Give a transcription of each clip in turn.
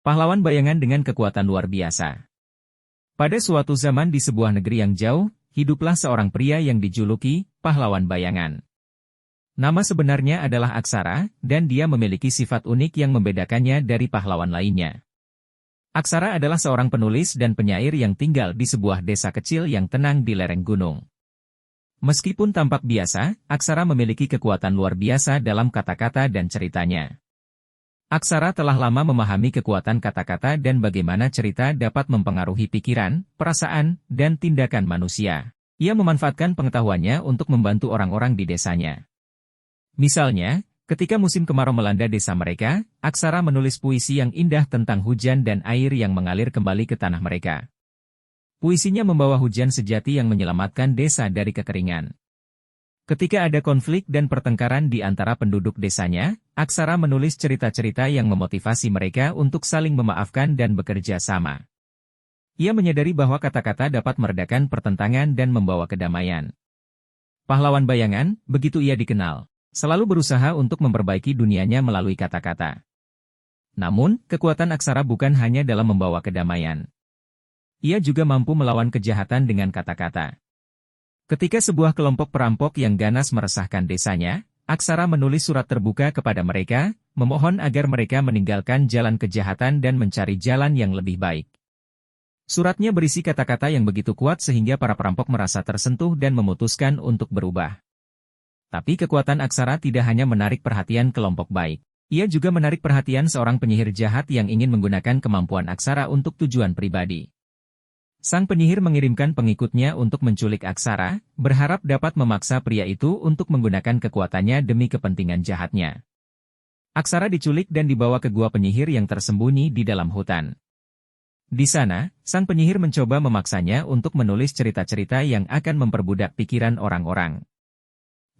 Pahlawan bayangan dengan kekuatan luar biasa. Pada suatu zaman di sebuah negeri yang jauh, hiduplah seorang pria yang dijuluki pahlawan bayangan. Nama sebenarnya adalah Aksara, dan dia memiliki sifat unik yang membedakannya dari pahlawan lainnya. Aksara adalah seorang penulis dan penyair yang tinggal di sebuah desa kecil yang tenang di lereng gunung. Meskipun tampak biasa, Aksara memiliki kekuatan luar biasa dalam kata-kata dan ceritanya. Aksara telah lama memahami kekuatan kata-kata dan bagaimana cerita dapat mempengaruhi pikiran, perasaan, dan tindakan manusia. Ia memanfaatkan pengetahuannya untuk membantu orang-orang di desanya. Misalnya, ketika musim kemarau melanda desa mereka, Aksara menulis puisi yang indah tentang hujan dan air yang mengalir kembali ke tanah mereka. Puisinya membawa hujan sejati yang menyelamatkan desa dari kekeringan. Ketika ada konflik dan pertengkaran di antara penduduk desanya, Aksara menulis cerita-cerita yang memotivasi mereka untuk saling memaafkan dan bekerja sama. Ia menyadari bahwa kata-kata dapat meredakan pertentangan dan membawa kedamaian. Pahlawan bayangan, begitu ia dikenal, selalu berusaha untuk memperbaiki dunianya melalui kata-kata. Namun, kekuatan Aksara bukan hanya dalam membawa kedamaian. Ia juga mampu melawan kejahatan dengan kata-kata. Ketika sebuah kelompok perampok yang ganas meresahkan desanya, Aksara menulis surat terbuka kepada mereka, memohon agar mereka meninggalkan jalan kejahatan dan mencari jalan yang lebih baik. Suratnya berisi kata-kata yang begitu kuat sehingga para perampok merasa tersentuh dan memutuskan untuk berubah. Tapi kekuatan Aksara tidak hanya menarik perhatian kelompok baik. Ia juga menarik perhatian seorang penyihir jahat yang ingin menggunakan kemampuan Aksara untuk tujuan pribadi. Sang penyihir mengirimkan pengikutnya untuk menculik Aksara, berharap dapat memaksa pria itu untuk menggunakan kekuatannya demi kepentingan jahatnya. Aksara diculik dan dibawa ke gua penyihir yang tersembunyi di dalam hutan. Di sana, sang penyihir mencoba memaksanya untuk menulis cerita-cerita yang akan memperbudak pikiran orang-orang.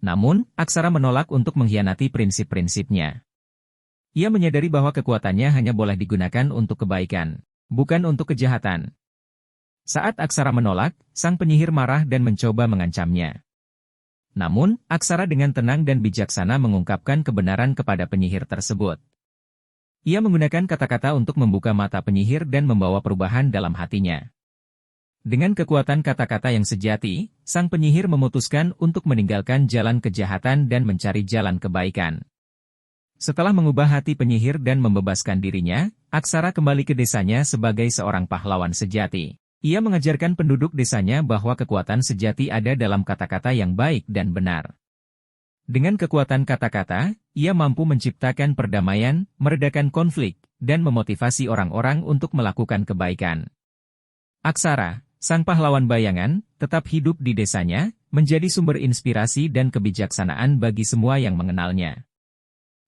Namun, Aksara menolak untuk mengkhianati prinsip-prinsipnya. Ia menyadari bahwa kekuatannya hanya boleh digunakan untuk kebaikan, bukan untuk kejahatan. Saat Aksara menolak, sang penyihir marah dan mencoba mengancamnya. Namun, Aksara dengan tenang dan bijaksana mengungkapkan kebenaran kepada penyihir tersebut. Ia menggunakan kata-kata untuk membuka mata penyihir dan membawa perubahan dalam hatinya. Dengan kekuatan kata-kata yang sejati, sang penyihir memutuskan untuk meninggalkan jalan kejahatan dan mencari jalan kebaikan. Setelah mengubah hati penyihir dan membebaskan dirinya, Aksara kembali ke desanya sebagai seorang pahlawan sejati. Ia mengajarkan penduduk desanya bahwa kekuatan sejati ada dalam kata-kata yang baik dan benar. Dengan kekuatan kata-kata, ia mampu menciptakan perdamaian, meredakan konflik, dan memotivasi orang-orang untuk melakukan kebaikan. Aksara, sang pahlawan bayangan, tetap hidup di desanya, menjadi sumber inspirasi dan kebijaksanaan bagi semua yang mengenalnya.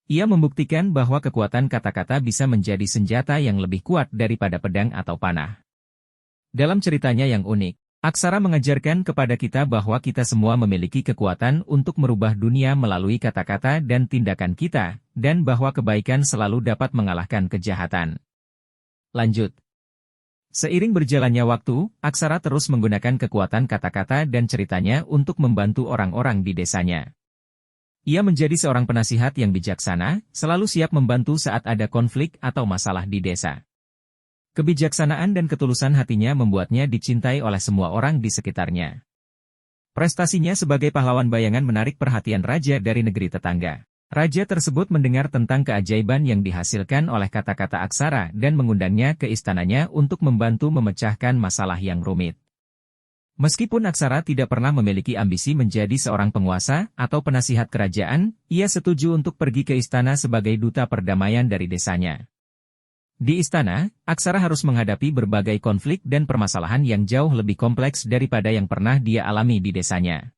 Ia membuktikan bahwa kekuatan kata-kata bisa menjadi senjata yang lebih kuat daripada pedang atau panah. Dalam ceritanya yang unik, Aksara mengajarkan kepada kita bahwa kita semua memiliki kekuatan untuk merubah dunia melalui kata-kata dan tindakan kita, dan bahwa kebaikan selalu dapat mengalahkan kejahatan. Lanjut. Seiring berjalannya waktu, Aksara terus menggunakan kekuatan kata-kata dan ceritanya untuk membantu orang-orang di desanya. Ia menjadi seorang penasihat yang bijaksana, selalu siap membantu saat ada konflik atau masalah di desa. Kebijaksanaan dan ketulusan hatinya membuatnya dicintai oleh semua orang di sekitarnya. Prestasinya sebagai pahlawan bayangan menarik perhatian raja dari negeri tetangga. Raja tersebut mendengar tentang keajaiban yang dihasilkan oleh kata-kata Aksara dan mengundangnya ke istananya untuk membantu memecahkan masalah yang rumit. Meskipun Aksara tidak pernah memiliki ambisi menjadi seorang penguasa atau penasihat kerajaan, ia setuju untuk pergi ke istana sebagai duta perdamaian dari desanya. Di istana, Aksara harus menghadapi berbagai konflik dan permasalahan yang jauh lebih kompleks daripada yang pernah dia alami di desanya.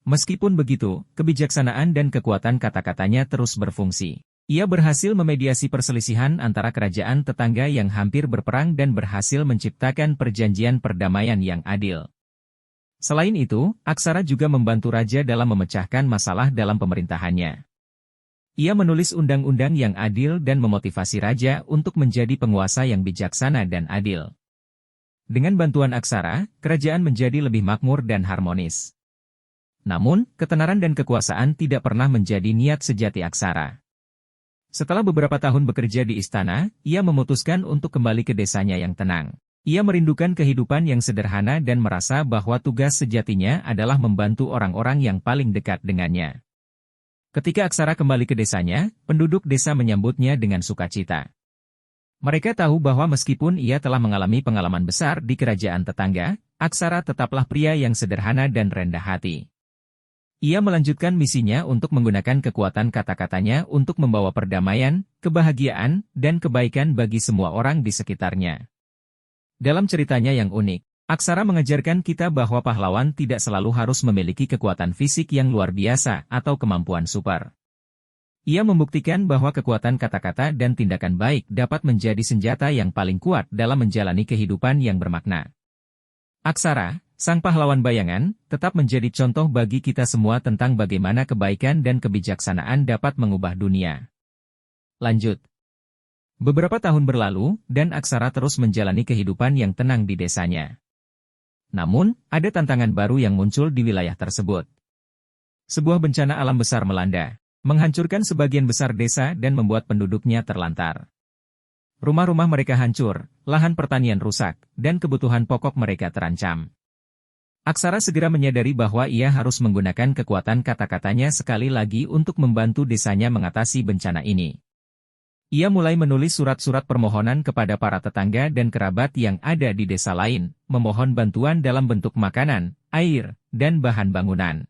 Meskipun begitu, kebijaksanaan dan kekuatan kata-katanya terus berfungsi. Ia berhasil memediasi perselisihan antara kerajaan tetangga yang hampir berperang dan berhasil menciptakan perjanjian perdamaian yang adil. Selain itu, Aksara juga membantu raja dalam memecahkan masalah dalam pemerintahannya. Ia menulis undang-undang yang adil dan memotivasi raja untuk menjadi penguasa yang bijaksana dan adil. Dengan bantuan Aksara, kerajaan menjadi lebih makmur dan harmonis. Namun, ketenaran dan kekuasaan tidak pernah menjadi niat sejati Aksara. Setelah beberapa tahun bekerja di istana, ia memutuskan untuk kembali ke desanya yang tenang. Ia merindukan kehidupan yang sederhana dan merasa bahwa tugas sejatinya adalah membantu orang-orang yang paling dekat dengannya. Ketika Aksara kembali ke desanya, penduduk desa menyambutnya dengan sukacita. Mereka tahu bahwa meskipun ia telah mengalami pengalaman besar di kerajaan tetangga, Aksara tetaplah pria yang sederhana dan rendah hati. Ia melanjutkan misinya untuk menggunakan kekuatan kata-katanya untuk membawa perdamaian, kebahagiaan, dan kebaikan bagi semua orang di sekitarnya. Dalam ceritanya yang unik, Aksara mengajarkan kita bahwa pahlawan tidak selalu harus memiliki kekuatan fisik yang luar biasa atau kemampuan super. Ia membuktikan bahwa kekuatan kata-kata dan tindakan baik dapat menjadi senjata yang paling kuat dalam menjalani kehidupan yang bermakna. Aksara, sang pahlawan bayangan, tetap menjadi contoh bagi kita semua tentang bagaimana kebaikan dan kebijaksanaan dapat mengubah dunia. Lanjut. Beberapa tahun berlalu, dan Aksara terus menjalani kehidupan yang tenang di desanya. Namun, ada tantangan baru yang muncul di wilayah tersebut. Sebuah bencana alam besar melanda, menghancurkan sebagian besar desa dan membuat penduduknya terlantar. Rumah-rumah mereka hancur, lahan pertanian rusak, dan kebutuhan pokok mereka terancam. Aksara segera menyadari bahwa ia harus menggunakan kekuatan kata-katanya sekali lagi untuk membantu desanya mengatasi bencana ini. Ia mulai menulis surat-surat permohonan kepada para tetangga dan kerabat yang ada di desa lain, memohon bantuan dalam bentuk makanan, air, dan bahan bangunan.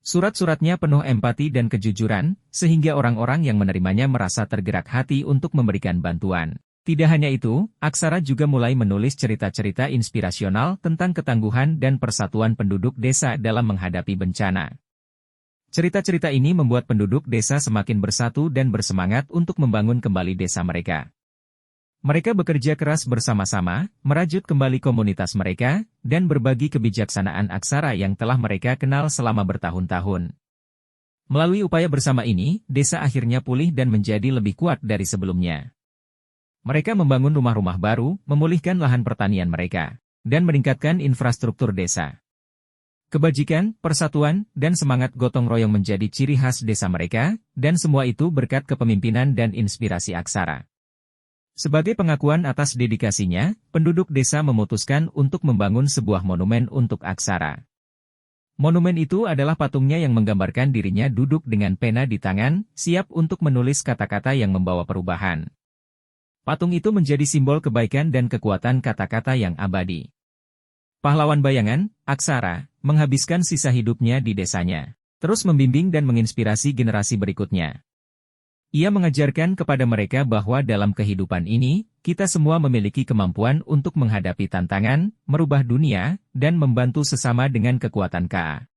Surat-suratnya penuh empati dan kejujuran, sehingga orang-orang yang menerimanya merasa tergerak hati untuk memberikan bantuan. Tidak hanya itu, Aksara juga mulai menulis cerita-cerita inspirasional tentang ketangguhan dan persatuan penduduk desa dalam menghadapi bencana. Cerita-cerita ini membuat penduduk desa semakin bersatu dan bersemangat untuk membangun kembali desa mereka. Mereka bekerja keras bersama-sama, merajut kembali komunitas mereka, dan berbagi kebijaksanaan Aksara yang telah mereka kenal selama bertahun-tahun. Melalui upaya bersama ini, desa akhirnya pulih dan menjadi lebih kuat dari sebelumnya. Mereka membangun rumah-rumah baru, memulihkan lahan pertanian mereka, dan meningkatkan infrastruktur desa. Kebajikan, persatuan, dan semangat gotong royong menjadi ciri khas desa mereka, dan semua itu berkat kepemimpinan dan inspirasi Aksara. Sebagai pengakuan atas dedikasinya, penduduk desa memutuskan untuk membangun sebuah monumen untuk Aksara. Monumen itu adalah patungnya yang menggambarkan dirinya duduk dengan pena di tangan, siap untuk menulis kata-kata yang membawa perubahan. Patung itu menjadi simbol kebaikan dan kekuatan kata-kata yang abadi. Pahlawan bayangan, Aksara, menghabiskan sisa hidupnya di desanya, terus membimbing dan menginspirasi generasi berikutnya. Ia mengajarkan kepada mereka bahwa dalam kehidupan ini, kita semua memiliki kemampuan untuk menghadapi tantangan, merubah dunia, dan membantu sesama dengan kekuatan Ka.